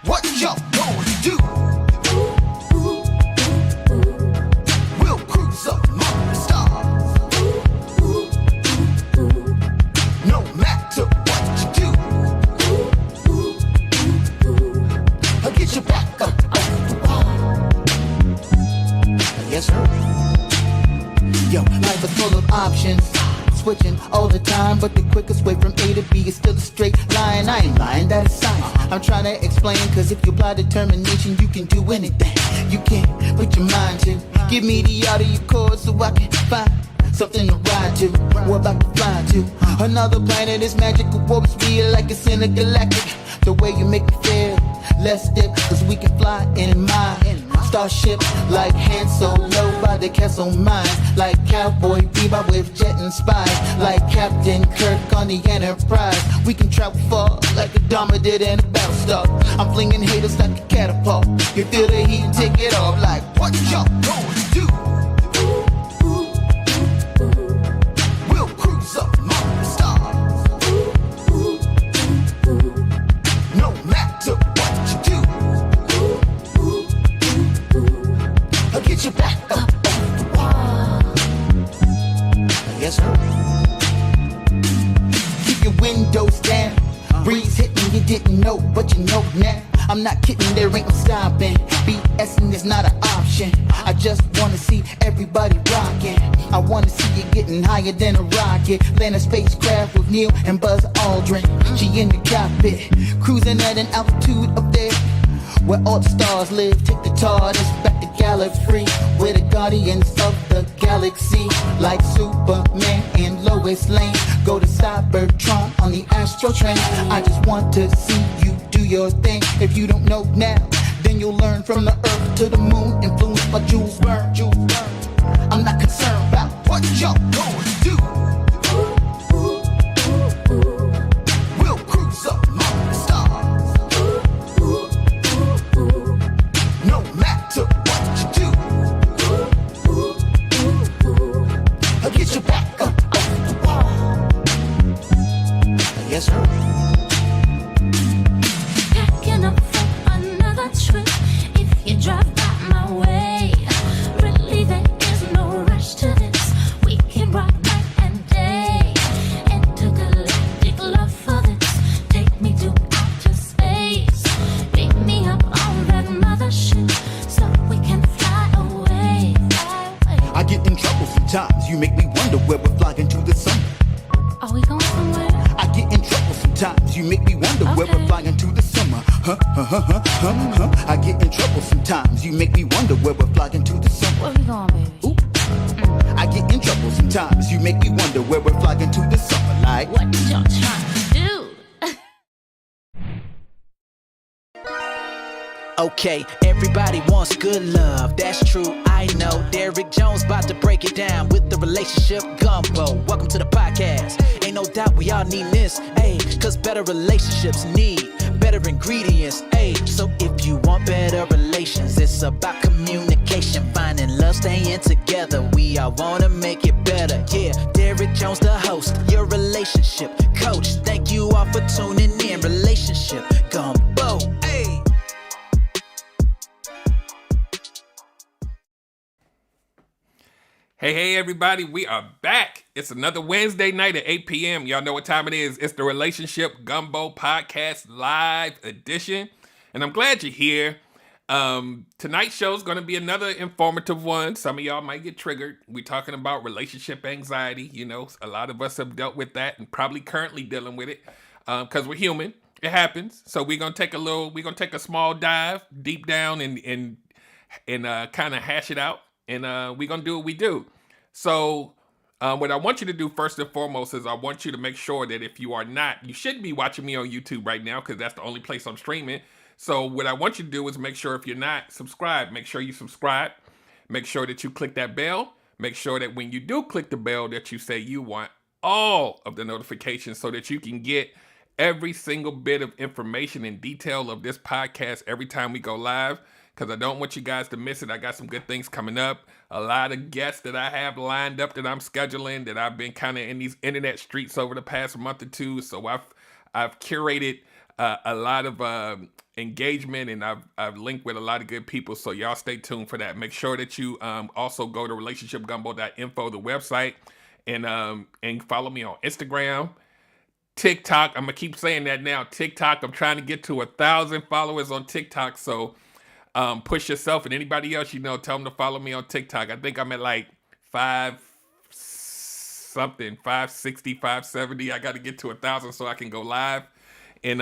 what y'all gonna do? We'll cruise among the stars. No matter what you do, I'll get you back up off the wall. Yes, sir. Yo, life is full of options, switching all the time, but the quickest way from A to B is still a straight line. I ain't lying, that is science. I'm trying to explain, cause if you apply determination, you can do anything. You can put your mind to. Give me the audio chord so I can find something to ride to. We're about to fly to another planet. Is magical warps real like it's intergalactic. The way you make me feel, let's dip, cause we can fly in my starship like Han Solo by the castle mines, like Cowboy Bebop with jet and spies, like Captain Kirk on the Enterprise. We can travel far like Adama did in a Battlestar. I'm flinging haters like a catapult. You feel the heat and take it off. Like what y'all gonna do? We'll cruise up among the stars. No matter what you do, I'll get you back up off the wall. Yes, sir. Keep your windows down. Breeze hitting you didn't know, but you know now. I'm not kidding, there ain't no stopping. BSing is not an option. I just wanna see everybody rocking. I wanna see you getting higher than a rocket. Land a spacecraft with Neil and Buzz Aldrin. She in the cockpit, cruising at an altitude up there where all the stars live. Take the TARDIS back to Gallifrey, we're the guardians of the galaxy. Like Superman and Lois Lane, go to Cybertron on the Astro train. I just want to see you do your thing. If you don't know now, then you'll learn. From the earth to the moon, influenced by Jules Verne. I'm not concerned about what y'all gonna do. We'll cruise up among the stars. No matter what you do, I'll get you back up off the wall. Yes, sir. Packing up for another trip. If you drive by my way, really there is no rush to this. We can rock night and day. Intergalactic love for this. Take me to outer space. Pick me up on that mothership so we can fly away, fly away. I get in trouble sometimes. You make me wonder where we're flying to this summer. Are we going somewhere? I get in trouble sometimes. You make me wonder where we're flying to this summer. I get in trouble sometimes. You make me wonder where we're flying to this summer. Where we going, baby? Ooh. I get in trouble sometimes. You make me wonder where we're flying to this summer. Like What y'all trying to do? Okay, everybody wants good love, that's true, I know. Derrick Jones about to break it down with the relationship gumbo. Welcome to the podcast. Ain't no doubt we all need this, ayy. Cause better relationships need better ingredients, ayy. So if you want better relations, it's about communication, finding love, staying together. We all wanna make it better, yeah. Derrick Jones, the host, your relationship coach. Thank you all for tuning in. Relationship gumbo, ayy. Hey, everybody, we are back. It's another Wednesday night at 8 p.m. Y'all know what time it is. It's the Relationship Gumbo Podcast Live Edition. And I'm glad you're here. Tonight's show is going to be another informative one. Some of y'all might get triggered. We're talking about relationship anxiety. You know, a lot of us have dealt with that and probably currently dealing with it because we're human. It happens. So we're going to take a small dive deep down and kind of hash it out. And we're going to do what we do. So what I want you to do first and foremost is I want you to make sure that if you are not, you shouldn't be watching me on YouTube right now because that's the only place I'm streaming. So what I want you to do is make sure if you're not subscribed, make sure you subscribe. Make sure that you click that bell. Make sure that when you do click the bell that you say you want all of the notifications so that you can get every single bit of information and detail of this podcast every time we go live. Because I don't want you guys to miss it. I got some good things coming up. A lot of guests that I have lined up that I'm scheduling that I've been kind of in these internet streets over the past month or two. So I've curated a lot of engagement, and I've linked with a lot of good people. So y'all stay tuned for that. Make sure that you also go to relationshipgumbo.info, the website, and follow me on Instagram, TikTok. I'm gonna keep saying that now. TikTok. I'm trying to get to 1,000 followers on TikTok. So push yourself, and anybody else you know, tell them to follow me on TikTok. I think I'm at like 560, 570. I got to get to 1,000 so I can go live. And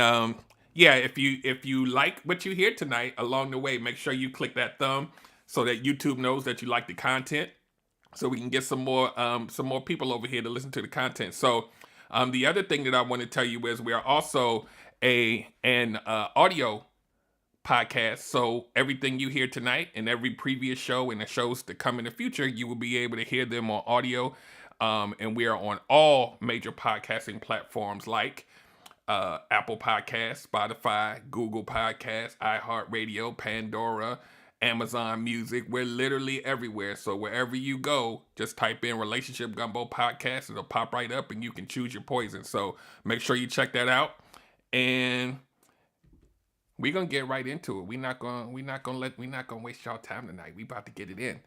yeah, if you like what you hear tonight along the way, make sure you click that thumb so that YouTube knows that you like the content, so we can get some more people over here to listen to the content. So the other thing that I want to tell you is we are also an audio podcast. So everything you hear tonight and every previous show and the shows to come in the future, you will be able to hear them on audio. And we are on all major podcasting platforms like Apple Podcasts, Spotify, Google Podcasts, iHeartRadio, Pandora, Amazon Music. We're literally everywhere. So wherever you go, just type in Relationship Gumbo Podcast. It'll pop right up and you can choose your poison. So make sure you check that out. And we're gonna get right into it. We're not gonna waste y'all time tonight. We about to get it in.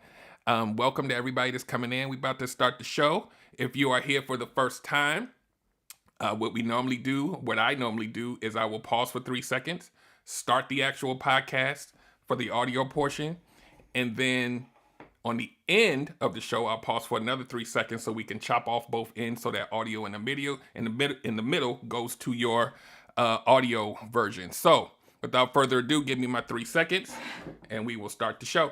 Welcome to everybody that's coming in. We about to start the show. If you are here for the first time, what I normally do is I will pause for 3 seconds, start the actual podcast for the audio portion, and then on the end of the show, I'll pause for another 3 seconds so we can chop off both ends so that audio and the video in the middle goes to your audio version. So without further ado, give me my 3 seconds and we will start the show.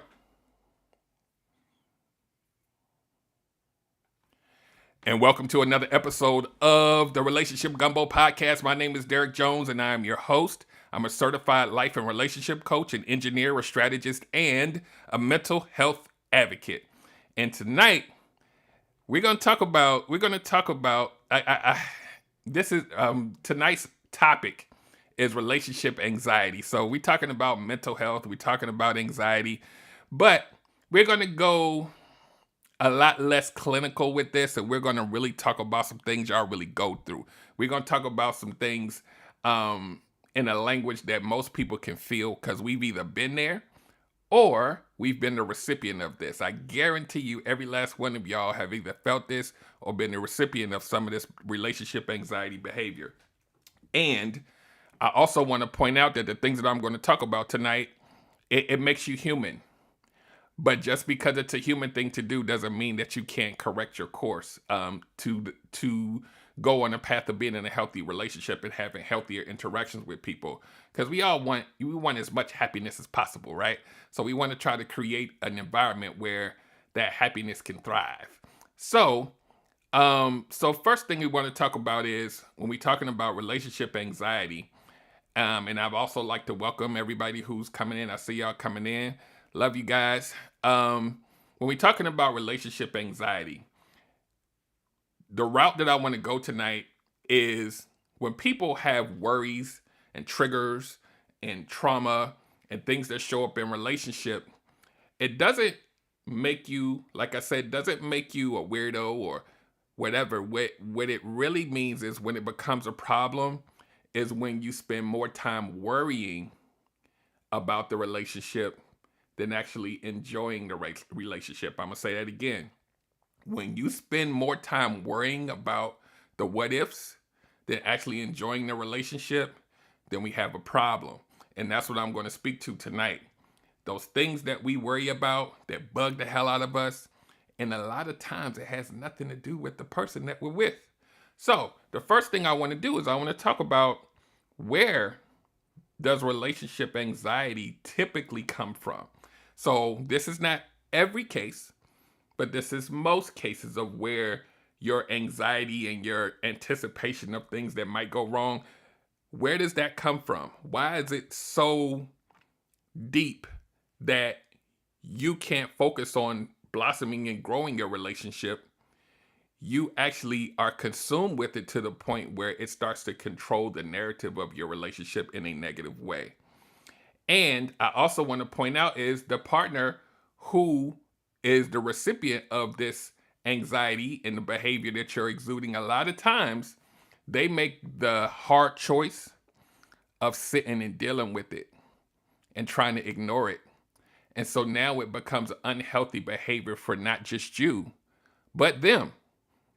And welcome to another episode of the Relationship Gumbo Podcast. My name is Derek Jones and I am your host. I'm a certified life and relationship coach, an engineer, a strategist, and a mental health advocate. And tonight, we're going to talk about, tonight's topic is relationship anxiety. So we're talking about mental health, we're talking about anxiety, but we're going to go a lot less clinical with this, and we're going to really talk about some things y'all really go through. We're going to talk about some things in a language that most people can feel, because we've either been there or we've been the recipient of this. I guarantee you every last one of y'all have either felt this or been the recipient of some of this relationship anxiety behavior. And I also want to point out that the things that I'm going to talk about tonight, it makes you human. But just because it's a human thing to do doesn't mean that you can't correct your course to go on a path of being in a healthy relationship and having healthier interactions with people. Because we want as much happiness as possible, right? So we want to try to create an environment where that happiness can thrive. So first thing we want to talk about is when we're talking about relationship anxiety. And I'd also like to welcome everybody who's coming in. I see y'all coming in. Love you guys. When we're talking about relationship anxiety, the route that I want to go tonight is when people have worries and triggers and trauma and things that show up in relationship, it doesn't make you, like I said, doesn't make you a weirdo or whatever. What it really means is when it becomes a problem is when you spend more time worrying about the relationship than actually enjoying the relationship. I'm going to say that again. When you spend more time worrying about the what ifs than actually enjoying the relationship, then we have a problem. And that's what I'm going to speak to tonight. Those things that we worry about that bug the hell out of us. And a lot of times it has nothing to do with the person that we're with. So the first thing I want to do is I want to talk about where does relationship anxiety typically come from? So this is not every case, but this is most cases of where your anxiety and your anticipation of things that might go wrong, where does that come from? Why is it so deep that you can't focus on blossoming and growing your relationship? You actually are consumed with it to the point where it starts to control the narrative of your relationship in a negative way. And I also want to point out is the partner who is the recipient of this anxiety and the behavior that you're exuding, a lot of times they make the hard choice of sitting and dealing with it and trying to ignore it. And so now it becomes unhealthy behavior for not just you, but them,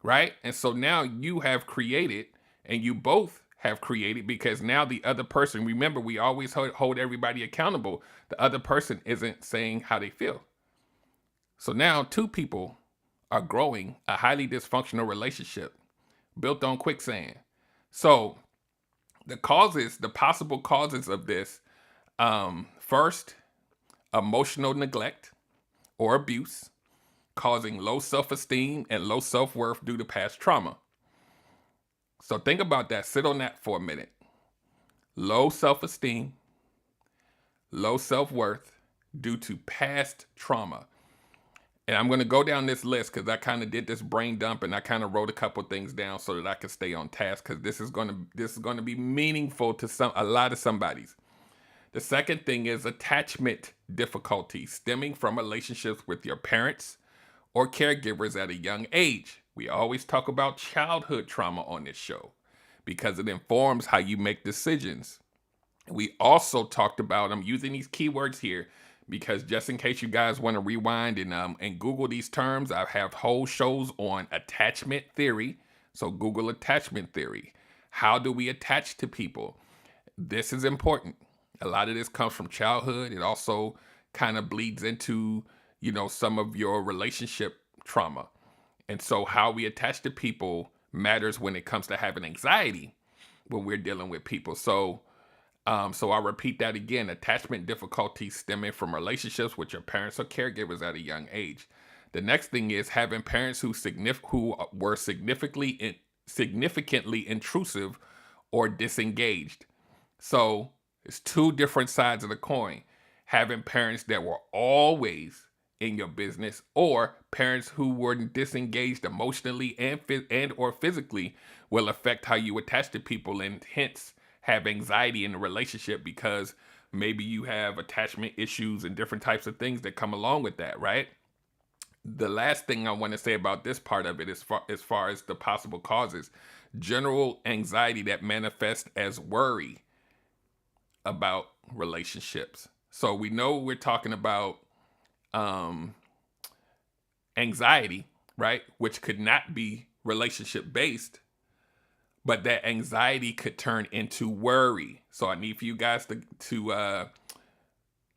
right? And so now you have created, and you both have created, because now the other person, remember, we always hold everybody accountable. The other person isn't saying how they feel. So now two people are growing a highly dysfunctional relationship built on quicksand. So the possible causes of this, first, emotional neglect or abuse, causing low self-esteem and low self-worth due to past trauma. So think about that. Sit on that for a minute. Low self-esteem, low self-worth due to past trauma. And I'm going to go down this list because I kind of did this brain dump and I kind of wrote a couple things down so that I could stay on task, because this is going to be meaningful to a lot of somebody's. The second thing is attachment difficulties stemming from relationships with your parents or caregivers at a young age. We always talk about childhood trauma on this show because it informs how you make decisions. We also talked about, I'm using these keywords here because just in case you guys want to rewind and Google these terms, I have whole shows on attachment theory. So Google attachment theory. How do we attach to people? This is important. A lot of this comes from childhood. It also kind of bleeds into, some of your relationship trauma. And so how we attach to people matters when it comes to having anxiety when we're dealing with people. So I'll repeat that again. Attachment difficulties stemming from relationships with your parents or caregivers at a young age. The next thing is having parents who were significantly intrusive or disengaged. So it's two different sides of the coin. Having parents that were always in your business, or parents who were disengaged emotionally and or physically, will affect how you attach to people and hence have anxiety in the relationship, because maybe you have attachment issues and different types of things that come along with that, right? The last thing I want to say about this part of it, as far as the possible causes, general anxiety that manifests as worry about relationships. So we know we're talking about anxiety, right? Which could not be relationship based, but that anxiety could turn into worry. So I need for you guys to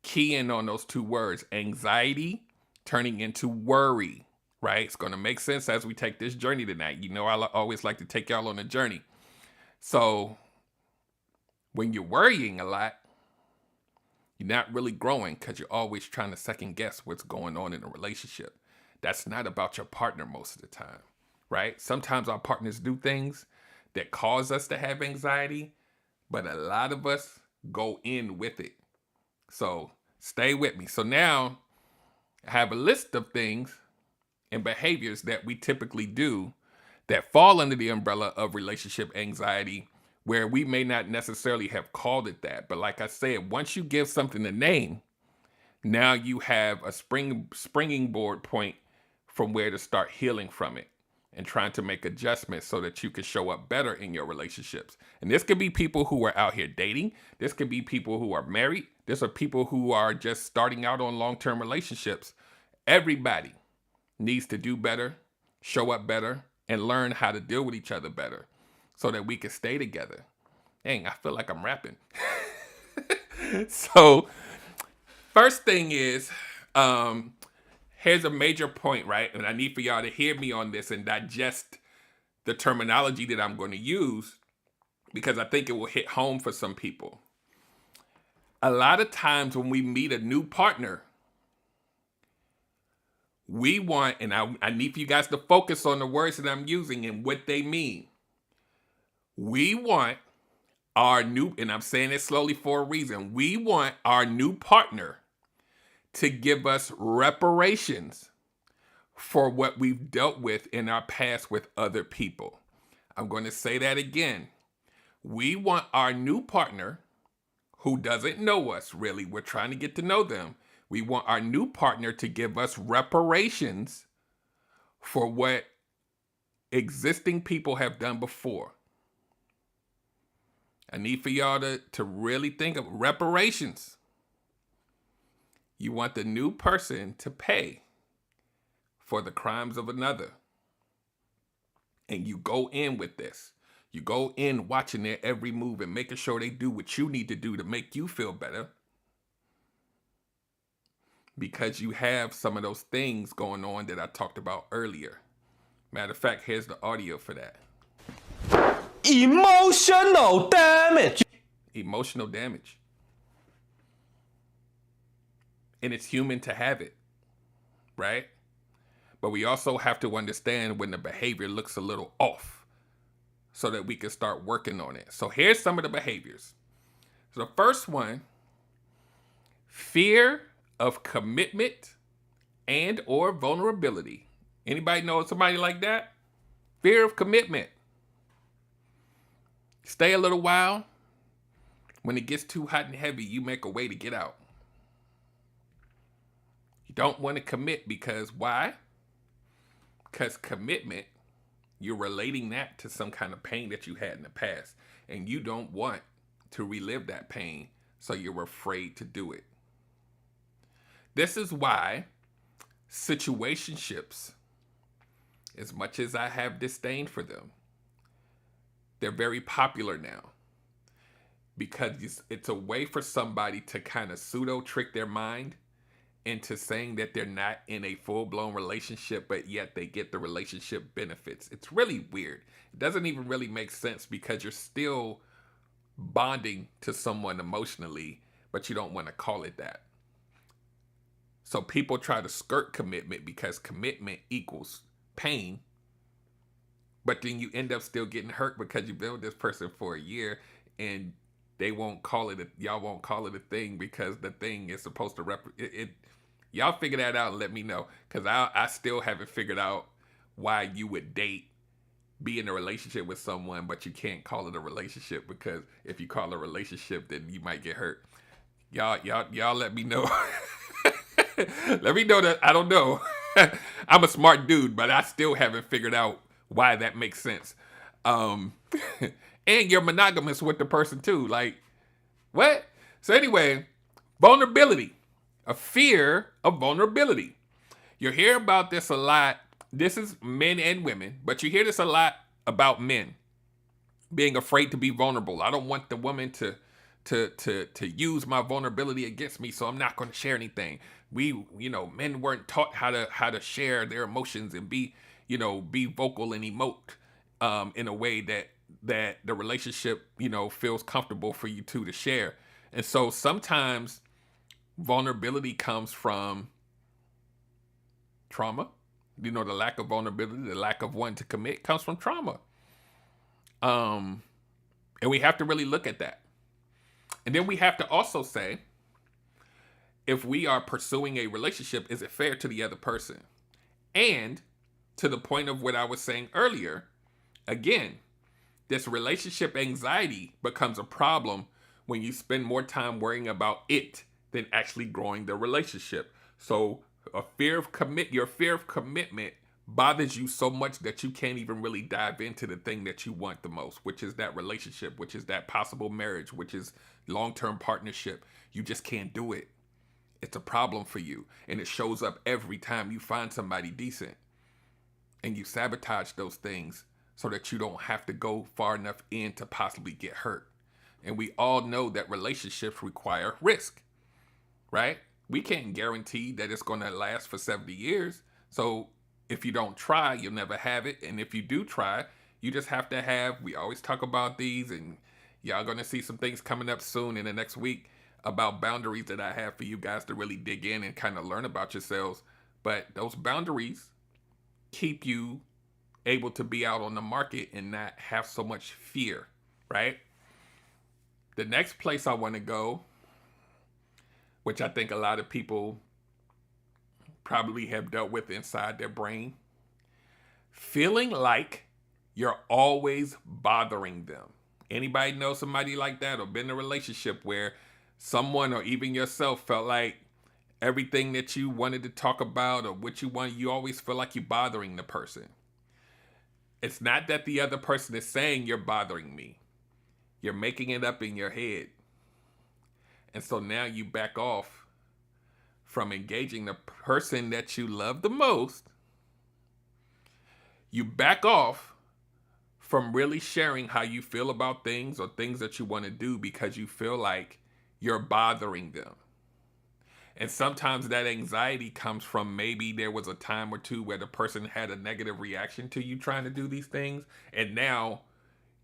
key in on those two words: anxiety turning into worry, right? It's going to make sense as we take this journey tonight. I always like to take y'all on a journey. So when you're worrying a lot, you're not really growing because you're always trying to second guess what's going on in a relationship. That's not about your partner most of the time, right? Sometimes our partners do things that cause us to have anxiety, but a lot of us go in with it. So stay with me. So now I have a list of things and behaviors that we typically do that fall under the umbrella of relationship anxiety, where we may not necessarily have called it that. But like I said, once you give something a name, now you have a springing board point from where to start healing from it and trying to make adjustments so that you can show up better in your relationships. And this could be people who are out here dating. This could be people who are married. This are people who are just starting out on long-term relationships. Everybody needs to do better, show up better, and learn how to deal with each other better so that we can stay together. Dang, I feel like I'm rapping. So first thing is, here's a major point, right? And I need for y'all to hear me on this and digest the terminology that I'm going to use, because I think it will hit home for some people. A lot of times when we meet a new partner, we want, and I need for you guys to focus on the words that I'm using and what they mean. We want our new, and I'm saying it slowly for a reason, we want our new partner to give us reparations for what we've dealt with in our past with other people. I'm going to say that again. We want our new partner, who doesn't know us really, we're trying to get to know them. We want our new partner to give us reparations for what existing people have done before. I need for y'all to really think of reparations. You want the new person to pay for the crimes of another. And you go in with this. You go in watching their every move and making sure they do what you need to do to make you feel better. Because you have some of those things going on that I talked about earlier. Matter of fact, here's the audio for that. Emotional damage. Emotional damage. And it's human to have it, right? But we also have to understand when the behavior looks a little off so that we can start working on it. So here's some of the behaviors. So the first one, fear of commitment and or vulnerability. Anybody know somebody like that? Fear of commitment. Stay a little while. When it gets too hot and heavy, you make a way to get out. You don't want to commit because why? Because commitment, you're relating that to some kind of pain that you had in the past. And you don't want to relive that pain, so you're afraid to do it. This is why situationships, as much as I have disdain for them, they're very popular now. Because it's a way for somebody to kind of pseudo trick their mind into saying that they're not in a full-blown relationship, but yet they get the relationship benefits. It's really weird. It doesn't even really make sense because you're still bonding to someone emotionally, but you don't want to call it that. So people try to skirt commitment because commitment equals pain, but then you end up still getting hurt because you've been with this person for a year and they won't call it, y'all won't call it a thing because the thing is supposed to y'all figure that out and let me know, because I still haven't figured out why you would be in a relationship with someone, but you can't call it a relationship, because if you call it a relationship, then you might get hurt. Y'all let me know. Let me know that I don't know. I'm a smart dude, but I still haven't figured out why that makes sense. And you're monogamous with the person too. Like, what? So anyway, vulnerability. A fear of vulnerability. You hear about this a lot. This is men and women, but you hear this a lot about men being afraid to be vulnerable. I don't want the woman to use my vulnerability against me, so I'm not going to share anything. Men weren't taught how to share their emotions and be vocal and emote in a way that the relationship, feels comfortable for you two to share. And so sometimes vulnerability comes from trauma. The lack of vulnerability, the lack of wanting to commit comes from trauma. And we have to really look at that. And then we have to also say, if we are pursuing a relationship, is it fair to the other person? And to the point of what I was saying earlier, again, this relationship anxiety becomes a problem when you spend more time worrying about it than actually growing the relationship. So your fear of commitment bothers you so much that you can't even really dive into the thing that you want the most, which is that relationship, which is that possible marriage, which is long-term partnership. You just can't do it. It's a problem for you. And it shows up every time you find somebody decent. And you sabotage those things so that you don't have to go far enough in to possibly get hurt. And we all know that relationships require risk, right? We can't guarantee that it's going to last for 70 years. So if you don't try, you'll never have it. And if you do try, you just have to we always talk about these, and y'all going to see some things coming up soon in the next week about boundaries that I have for you guys to really dig in and kind of learn about yourselves. But those boundaries keep you able to be out on the market and not have so much fear, right? The next place I want to go, which I think a lot of people probably have dealt with inside their brain, feeling like you're always bothering them. Anybody know somebody like that, or been in a relationship where someone or even yourself felt like everything that you wanted to talk about or what you want, you always feel like you're bothering the person? It's not that the other person is saying you're bothering me. You're making it up in your head. And so now you back off from engaging the person that you love the most. You back off from really sharing how you feel about things or things that you want to do because you feel like you're bothering them. And sometimes that anxiety comes from maybe there was a time or two where the person had a negative reaction to you trying to do these things. And now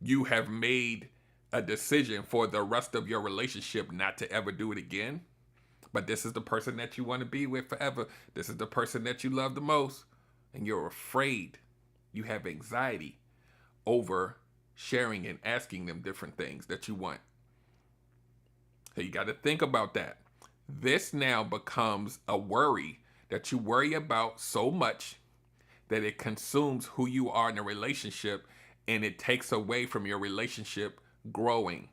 you have made a decision for the rest of your relationship not to ever do it again. But this is the person that you want to be with forever. This is the person that you love the most. And you're afraid. You have anxiety over sharing and asking them different things that you want. So you got to think about that. This now becomes a worry that you worry about so much that it consumes who you are in a relationship, and it takes away from your relationship growing.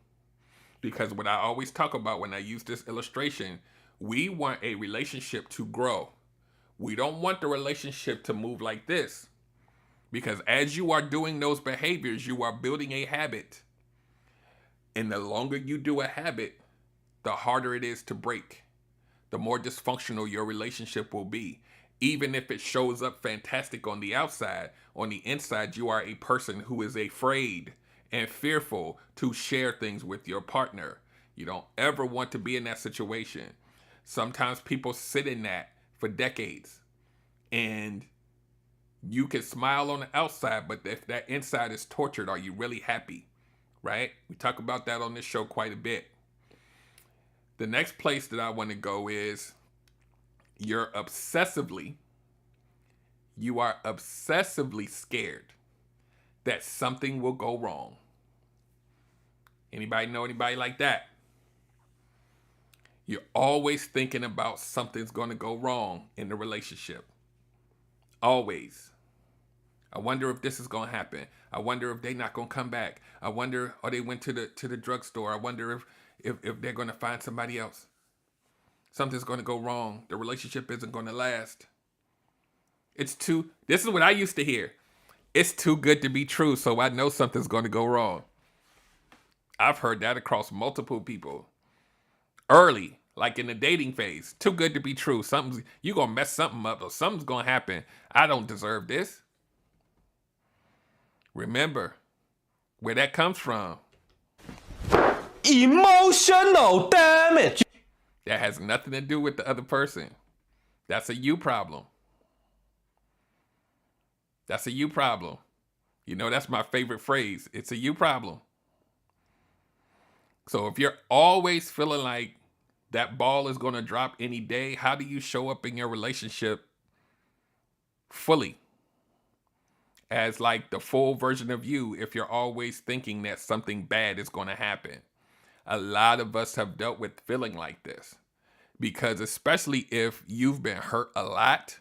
Because what I always talk about when I use this illustration, we want a relationship to grow. We don't want the relationship to move like this. Because as you are doing those behaviors, you are building a habit. And the longer you do a habit, the harder it is to break. The more dysfunctional your relationship will be. Even if it shows up fantastic on the outside, on the inside, you are a person who is afraid and fearful to share things with your partner. You don't ever want to be in that situation. Sometimes people sit in that for decades. And you can smile on the outside, but if that inside is tortured, are you really happy? Right? We talk about that on this show quite a bit. The next place that I want to go is you are obsessively scared that something will go wrong. Anybody know anybody like that? You're always thinking about something's going to go wrong in the relationship. Always. I wonder if this is going to happen. I wonder if they're not going to come back. I wonder, or they went to the drugstore. I wonder if they're going to find somebody else. Something's going to go wrong. The relationship isn't going to last. This is what I used to hear. It's too good to be true, so I know something's going to go wrong. I've heard that across multiple people. Early, like in the dating phase. Too good to be true. You're going to mess something up or something's going to happen. I don't deserve this. Remember where that comes from. Emotional damage. That has nothing to do with the other person. That's a you problem. That's a you problem. You know, that's my favorite phrase. It's a you problem. So if you're always feeling like that ball is going to drop any day, how do you show up in your relationship fully? As like the full version of you if you're always thinking that something bad is going to happen. A lot of us have dealt with feeling like this because especially if you've been hurt a lot,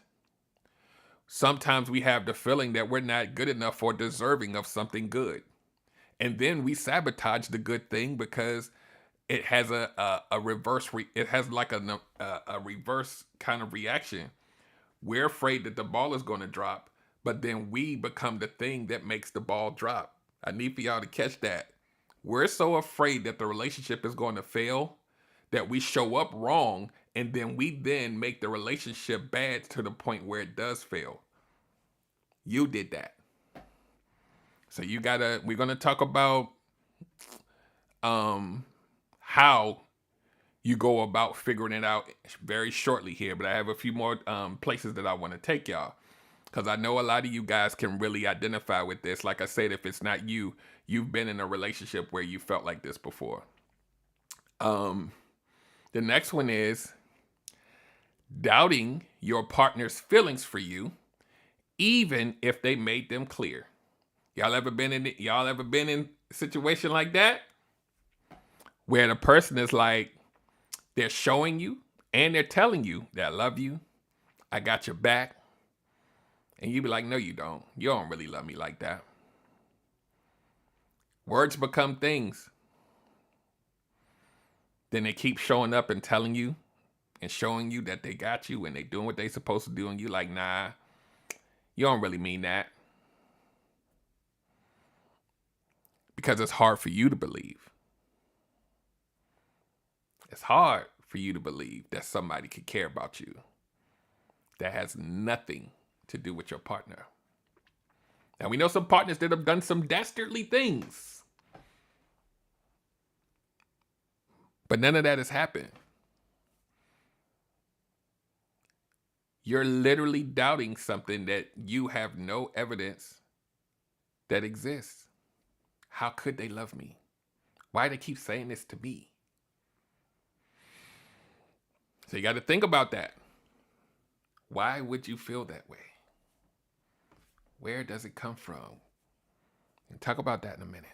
sometimes we have the feeling that we're not good enough or deserving of something good. And then we sabotage the good thing because it has a reverse kind of reaction. We're afraid that the ball is going to drop, but then we become the thing that makes the ball drop. I need for y'all to catch that. We're so afraid that the relationship is going to fail that we show up wrong, and then we make the relationship bad to the point where it does fail. You did that. So we're going to talk about how you go about figuring it out very shortly here, but I have a few more places that I want to take y'all. Because I know a lot of you guys can really identify with this. Like I said, if it's not you, you've been in a relationship where you felt like this before. The next one is doubting your partner's feelings for you, even if they made them clear. Y'all ever been in a situation like that? Where the person is like, they're showing you and they're telling you that I love you, I got your back. And you be like, no, you don't. You don't really love me like that. Words become things. Then they keep showing up and telling you and showing you that they got you and they doing what they supposed to do. And you like, nah, you don't really mean that. Because it's hard for you to believe. It's hard for you to believe that somebody could care about you that has nothing to do with your partner. Now, we know some partners that have done some dastardly things, but none of that has happened. You're literally doubting something that you have no evidence that exists. How could they love me? Why do they keep saying this to me? So you got to think about that. Why would you feel that way? Where does it come from? We'll talk about that in a minute.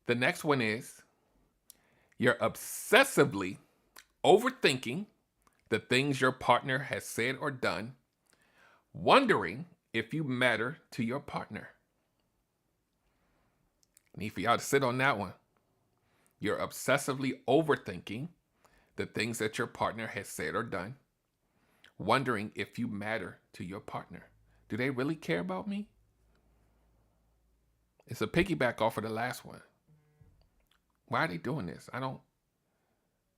The next one is you're obsessively overthinking the things your partner has said or done, wondering if you matter to your partner. I need for y'all to sit on that one. You're obsessively overthinking the things that your partner has said or done, wondering if you matter to your partner. Do they really care about me? It's a piggyback off of the last one. Why are they doing this? Do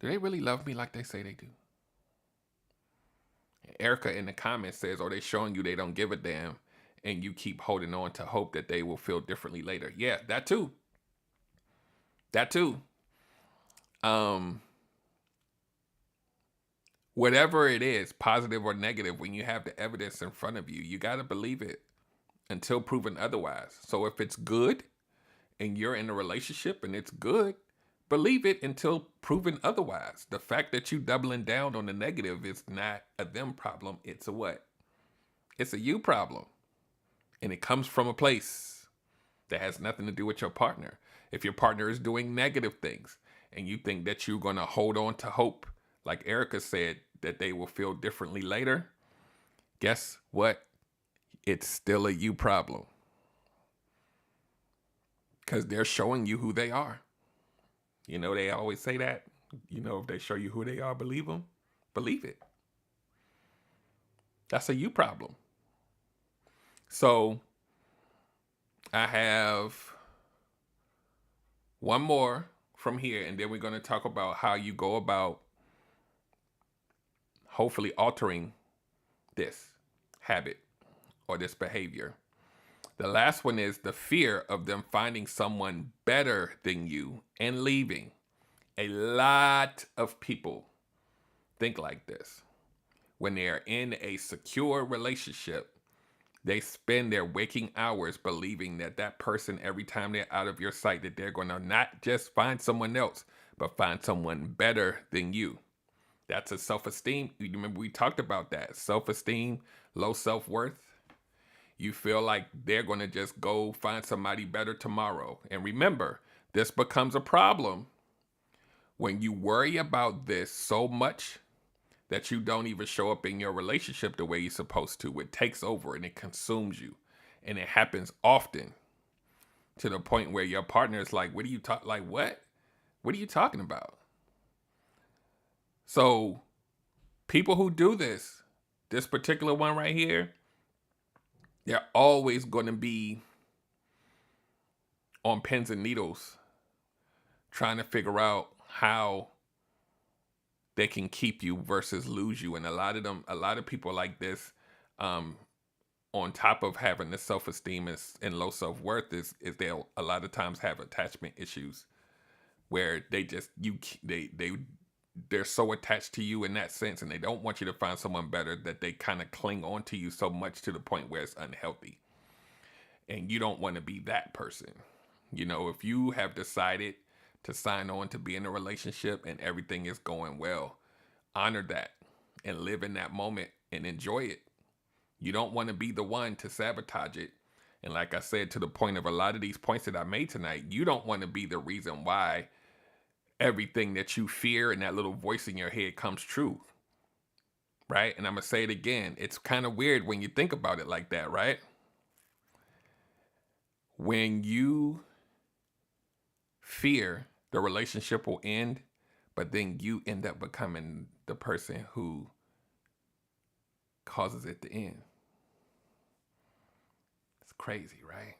they really love me like they say they do? Erica in the comments says, are they showing you they don't give a damn and you keep holding on to hope that they will feel differently later? Yeah, that too. That too. Whatever it is, positive or negative, when you have the evidence in front of you, you got to believe it until proven otherwise. So if it's good and you're in a relationship and it's good, believe it until proven otherwise. The fact that you doubling down on the negative is not a them problem. It's a what? It's a you problem. And it comes from a place that has nothing to do with your partner. If your partner is doing negative things and you think that you're going to hold on to hope, like Erica said, that they will feel differently later, guess what? It's still a you problem. Because they're showing you who they are. You know, they always say that. You know, if they show you who they are, believe them. Believe it. That's a you problem. So I have one more from here, and then we're going to talk about how you go about hopefully altering this habit or this behavior. The last one is the fear of them finding someone better than you and leaving. A lot of people think like this. When they are in a secure relationship, they spend their waking hours believing that that person, every time they're out of your sight, that they're going to not just find someone else, but find someone better than you. That's a self-esteem. You remember we talked about that. Self-esteem, low self-worth. You feel like they're going to just go find somebody better tomorrow. And remember, this becomes a problem when you worry about this so much that you don't even show up in your relationship the way you're supposed to. It takes over and it consumes you. And it happens often to the point where your partner is like, what are you talking? Like, what? What are you talking about? So people who do this particular one right here, they're always going to be on pins and needles trying to figure out how they can keep you versus lose you. And a lot of people like this, on top of having the self-esteem and low self-worth, is they'll a lot of times have attachment issues where they're so attached to you in that sense, and they don't want you to find someone better, that they kind of cling on to you so much to the point where it's unhealthy. And you don't want to be that person. You know, if you have decided to sign on to be in a relationship and everything is going well, honor that and live in that moment and enjoy it. You don't want to be the one to sabotage it. And like I said, to the point of a lot of these points that I made tonight, you don't want to be the reason why everything that you fear and that little voice in your head comes true. Right? And I'm going to say it again. It's kind of weird when you think about it like that, right? When you fear the relationship will end, but then you end up becoming the person who causes it to end. It's crazy, right?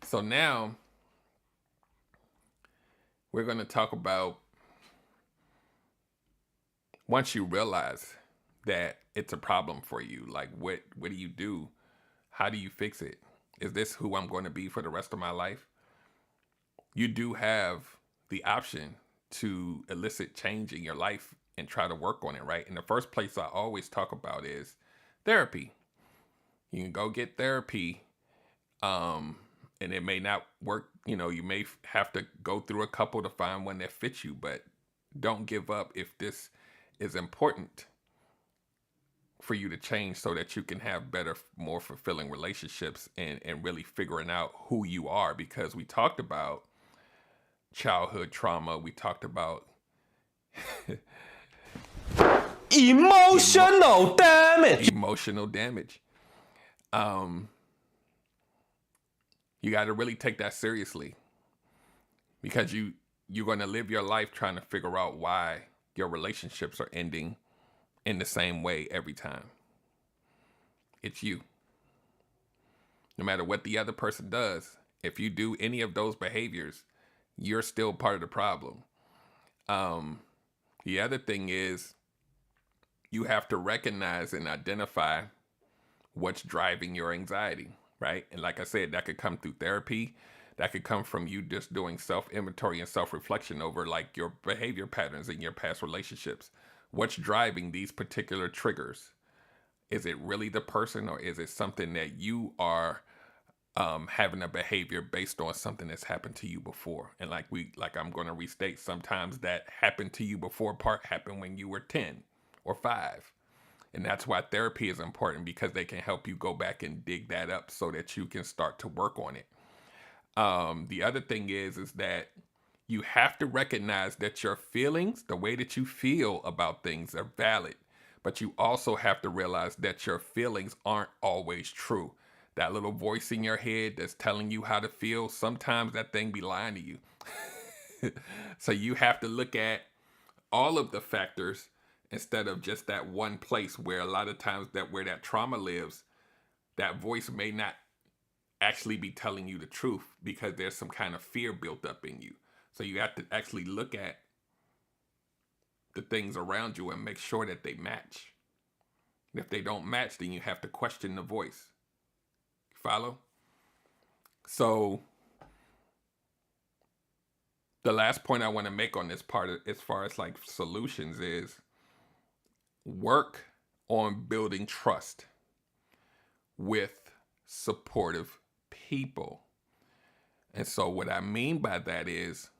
So now we're going to talk about once you realize that it's a problem for you, like what do you do? How do you fix it? Is this who I'm going to be for the rest of my life? You do have the option to elicit change in your life and try to work on it, right? And the first place I always talk about is therapy. You can go get therapy, and it may not work. You know, you may have to go through a couple to find one that fits you, but don't give up if this is important for you to change so that you can have better, more fulfilling relationships and really figuring out who you are. Because we talked about childhood trauma. We talked about Emotional damage. emotional damage. You got to really take that seriously, because you're going to live your life trying to figure out why your relationships are ending in the same way every time. It's you. No matter what the other person does, if you do any of those behaviors, you're still part of the problem. The other thing is you have to recognize and identify what's driving your anxiety, right? And like I said, that could come through therapy. That could come from you just doing self-inventory and self-reflection over like your behavior patterns in your past relationships. What's driving these particular triggers? Is it really the person, or is it something that you are having a behavior based on something that's happened to you before? And like I'm going to restate, sometimes that happened to you before part happened when you were 10 or 5. And that's why therapy is important, because they can help you go back and dig that up so that you can start to work on it. The other thing is that you have to recognize that your feelings, the way that you feel about things, are valid. But you also have to realize that your feelings aren't always true. That little voice in your head that's telling you how to feel, sometimes that thing be lying to you. So you have to look at all of the factors instead of just that one place, where a lot of times where that trauma lives, that voice may not actually be telling you the truth, because there's some kind of fear built up in you. So you have to actually look at the things around you and make sure that they match. And if they don't match, then you have to question the voice. Follow? So the last point I want to make on this part, as far as like solutions, is work on building trust with supportive people. And so what I mean by that is,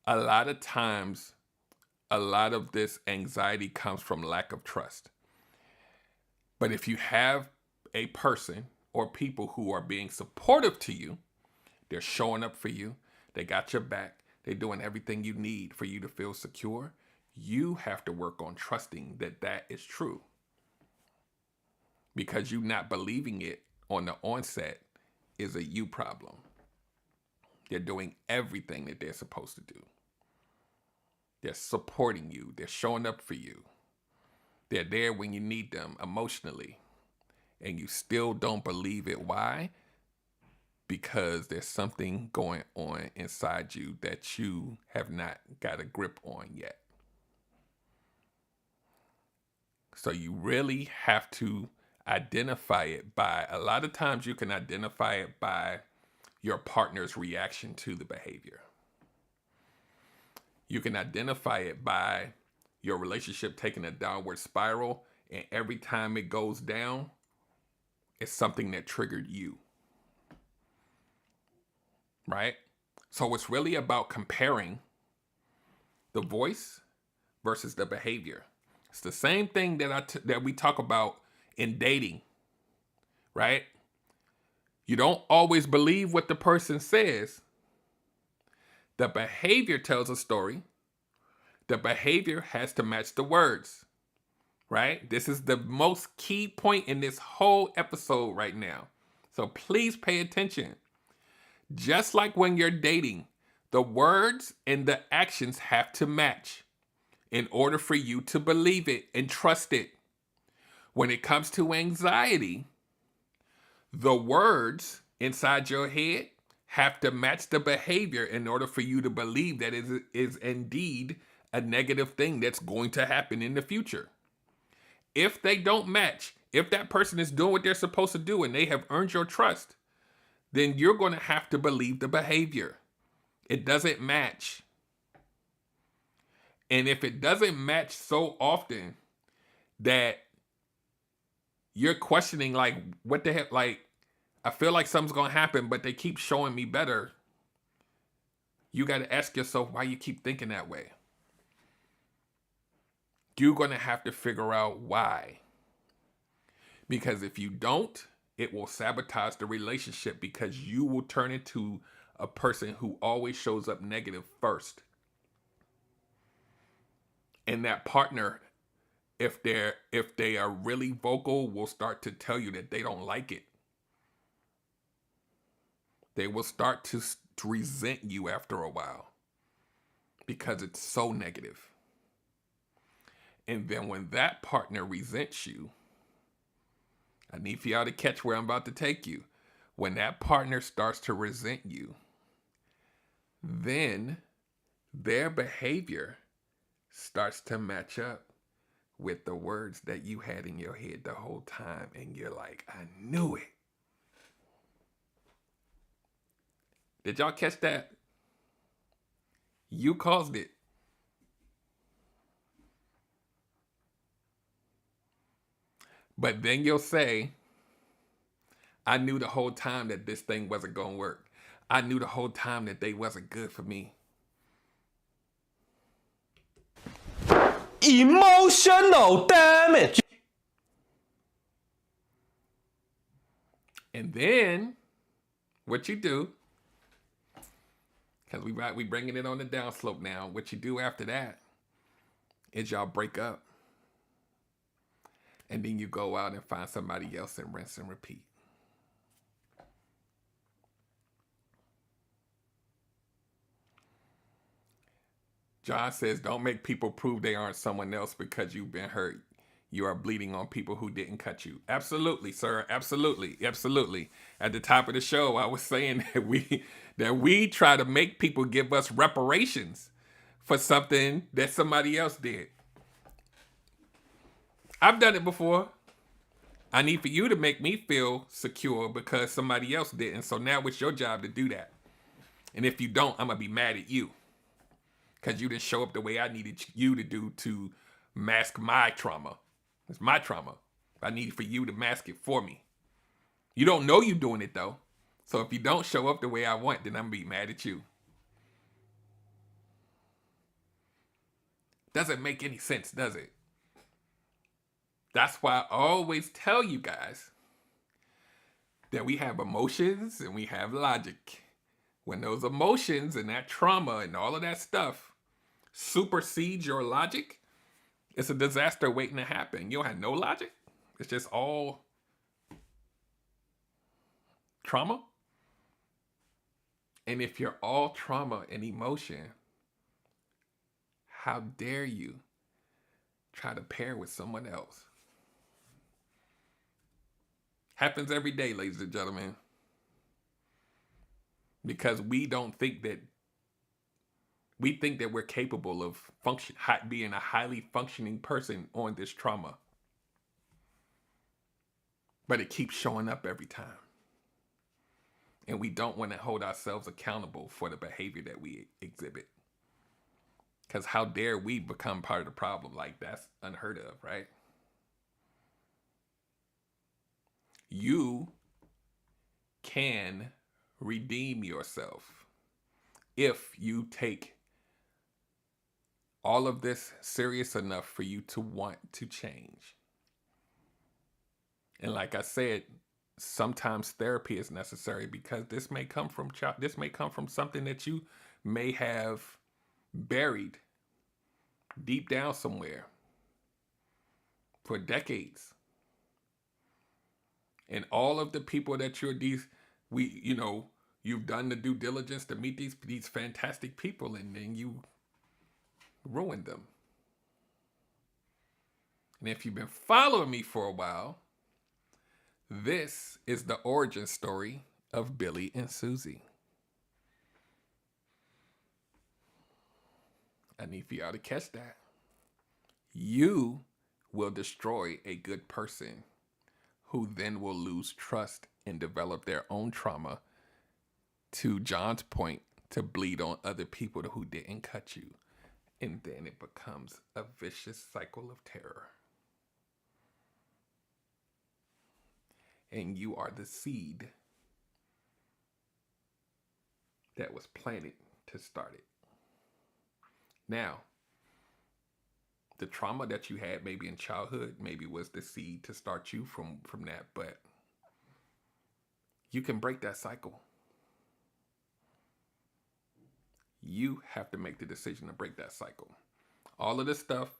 a lot of times, a lot of this anxiety comes from lack of trust. But if you have a person or people who are being supportive to you, they're showing up for you, they got your back, they're doing everything you need for you to feel secure, you have to work on trusting that that is true. Because you not believing it on the onset is a you problem. They're doing everything that they're supposed to do. They're supporting you. They're showing up for you. They're there when you need them emotionally. And you still don't believe it. Why? Because there's something going on inside you that you have not got a grip on yet. So you really have to identify it by, a lot of times you can identify it by your partner's reaction to the behavior. You can identify it by your relationship taking a downward spiral, and every time it goes down, it's something that triggered you. Right? So it's really about comparing the voice versus the behavior. It's the same thing that we talk about in dating, right? You don't always believe what the person says. The behavior tells a story. The behavior has to match the words, right? This is the most key point in this whole episode right now. So please pay attention. Just like when you're dating, the words and the actions have to match in order for you to believe it and trust it. When it comes to anxiety, the words inside your head have to match the behavior in order for you to believe that it is indeed a negative thing that's going to happen in the future. If they don't match, if that person is doing what they're supposed to do and they have earned your trust, then you're going to have to believe the behavior. It doesn't match. And if it doesn't match so often that you're questioning, like, what the heck, like, I feel like something's going to happen, but they keep showing me better, you got to ask yourself why you keep thinking that way. You're going to have to figure out why. Because if you don't, it will sabotage the relationship, because you will turn into a person who always shows up negative first. And that partner, if they are really vocal, will start to tell you that they don't like it. They will start to resent you after a while because it's so negative. And then when that partner resents you, I need for y'all to catch where I'm about to take you. When that partner starts to resent you, then their behavior starts to match up with the words that you had in your head the whole time. And you're like, I knew it. Did y'all catch that? You caused it. But then you'll say, I knew the whole time that this thing wasn't going to work. I knew the whole time that they wasn't good for me. Emotional damage. And then what you do, because we bringing it on the downslope now, what you do after that is y'all break up. And then you go out and find somebody else and rinse and repeat. John says, don't make people prove they aren't someone else because you've been hurt. You are bleeding on people who didn't cut you. Absolutely, sir. Absolutely. Absolutely. At the top of the show, I was saying that we try to make people give us reparations for something that somebody else did. I've done it before. I need for you to make me feel secure because somebody else didn't. So now it's your job to do that. And if you don't, I'm going to be mad at you because you didn't show up the way I needed you to do to mask my trauma. It's my trauma. I need for you to mask it for me. You don't know you're doing it though. So if you don't show up the way I want, then I'm going to be mad at you. Doesn't make any sense, does it? That's why I always tell you guys that we have emotions and we have logic. When those emotions and that trauma and all of that stuff supersedes your logic, it's a disaster waiting to happen. You don't have no logic. It's just all trauma. And if you're all trauma and emotion, how dare you try to pair with someone else? Happens every day, ladies and gentlemen. Because we think that we're capable of being a highly functioning person on this trauma. But it keeps showing up every time. And we don't want to hold ourselves accountable for the behavior that we exhibit. Because how dare we become part of the problem? Like, that's unheard of, right? You can redeem yourself if you take all of this serious enough for you to want to change. And like I said, sometimes therapy is necessary because this may come from something that you may have buried deep down somewhere for decades. And all of the people that you've done the due diligence to meet these fantastic people, and then you ruined them. And if you've been following me for a while, this is the origin story of Billy and Susie. I need for y'all to catch that. You will destroy a good person who then will lose trust and develop their own trauma, to John's point, to bleed on other people who didn't cut you. And then it becomes a vicious cycle of terror. And you are the seed that was planted to start it. Now, the trauma that you had maybe in childhood maybe was the seed to start you from that, but you can break that cycle. You have to make the decision to break that cycle. All of this stuff,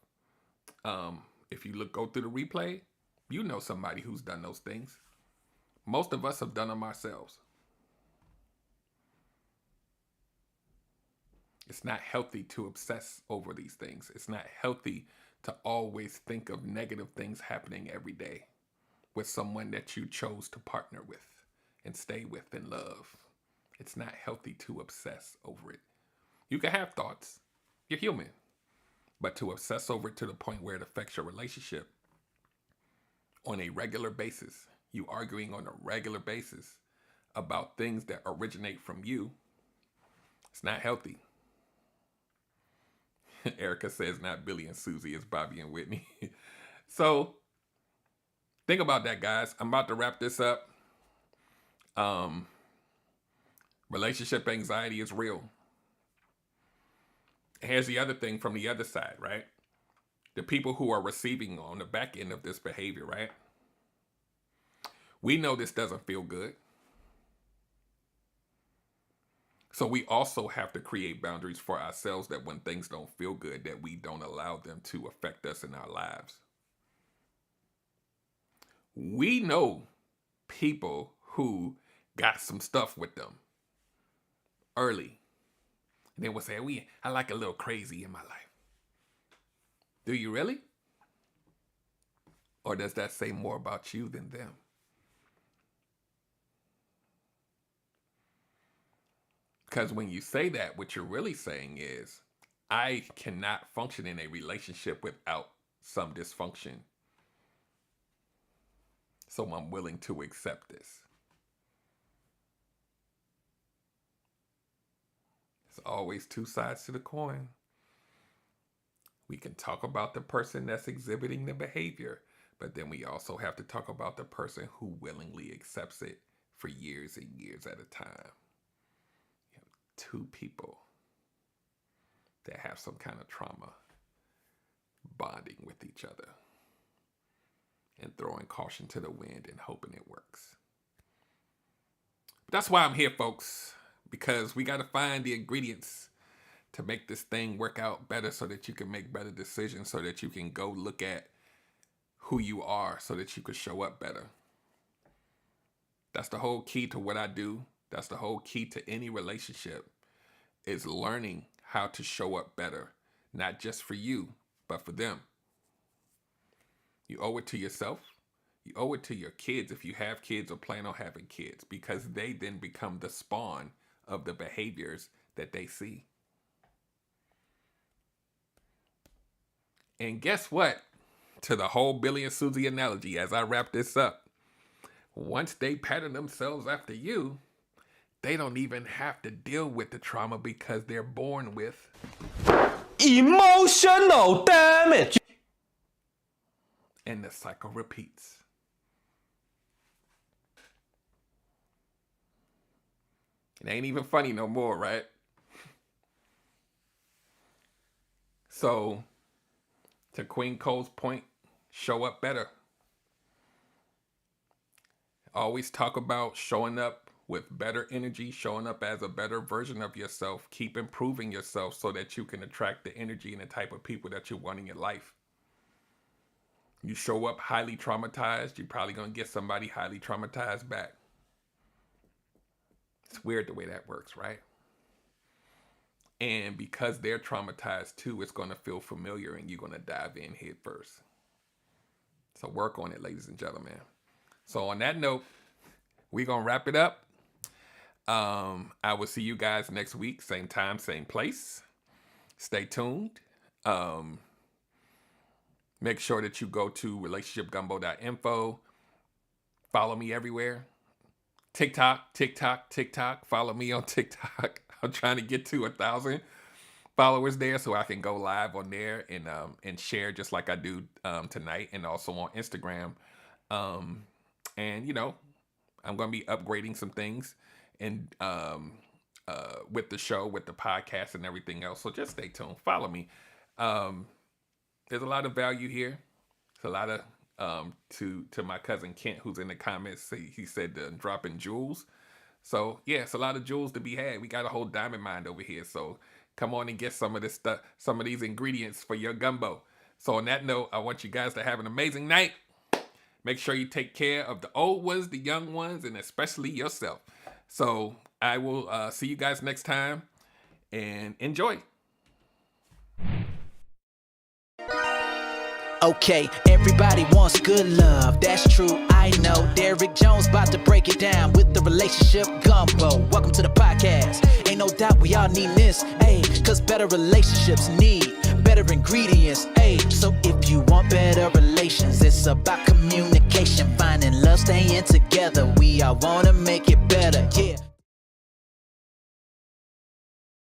if you go through the replay, you know somebody who's done those things. Most of us have done them ourselves. It's not healthy to obsess over these things. It's not healthy to always think of negative things happening every day with someone that you chose to partner with and stay with and love. It's not healthy to obsess over it. You can have thoughts. You're human. But to obsess over it to the point where it affects your relationship on a regular basis, you arguing on a regular basis about things that originate from you, it's not healthy. Erica says not Billy and Susie, it's Bobby and Whitney. So think about that, guys. I'm about to wrap this up. Relationship anxiety is real. Here's the other thing from the other side, right? The people who are receiving on the back end of this behavior, right? We know this doesn't feel good. So we also have to create boundaries for ourselves that when things don't feel good, that we don't allow them to affect us in our lives. We know people who got some stuff with them early. And they will say, I like a little crazy in my life. Do you really? Or does that say more about you than them? Because when you say that, what you're really saying is, I cannot function in a relationship without some dysfunction. So I'm willing to accept this. There's always two sides to the coin. We can talk about the person that's exhibiting the behavior, but then we also have to talk about the person who willingly accepts it for years and years at a time. You have two people that have some kind of trauma bonding with each other and throwing caution to the wind and hoping it works. But that's why I'm here, folks, because we got to find the ingredients to make this thing work out better so that you can make better decisions, so that you can go look at who you are so that you can show up better. That's the whole key to what I do. That's the whole key to any relationship, is learning how to show up better, not just for you, but for them. You owe it to yourself. You owe it to your kids if you have kids or plan on having kids, because they then become the spawn of the behaviors that they see. And guess what? To the whole Billy and Susie analogy, as I wrap this up, once they pattern themselves after you, they don't even have to deal with the trauma because they're born with emotional damage. And the cycle repeats. It ain't even funny no more, right? So, to Queen Cole's point, show up better. Always talk about showing up with better energy, showing up as a better version of yourself. Keep improving yourself so that you can attract the energy and the type of people that you want in your life. You show up highly traumatized, you're probably going to get somebody highly traumatized back. It's weird the way that works, right? And because they're traumatized too, it's going to feel familiar and you're going to dive in head first. So work on it, ladies and gentlemen. So on that note, we're going to wrap it up. I will see you guys next week, same time, same place. stay tuned. Make sure that you go to relationshipgumbo.info. Follow me everywhere. TikTok. Follow me on TikTok. I'm trying to get to 1,000 followers there so I can go live on there and share just like I do tonight, and also on Instagram. And you know, I'm gonna be upgrading some things and with the show, with the podcast and everything else. So just stay tuned. Follow me. There's a lot of value here. It's a lot of to my cousin Kent, who's in the comments. He said dropping jewels. So yeah, it's a lot of jewels to be had. We got a whole diamond mine over here. So come on and get some of this stuff, some of these ingredients for your gumbo. So on that note, I want you guys to have an amazing night. Make sure you take care of the old ones, the young ones, and especially yourself. So I will see you guys next time, and enjoy. Okay, everybody wants good love, that's true, I know. Derrick Jones about to break it down with the relationship gumbo. Welcome to the podcast. Ain't no doubt we all need this, ayy, cause better relationships need better ingredients, ayy. So if you want better relations, it's about communication, finding love, staying together. We all wanna make it better, yeah.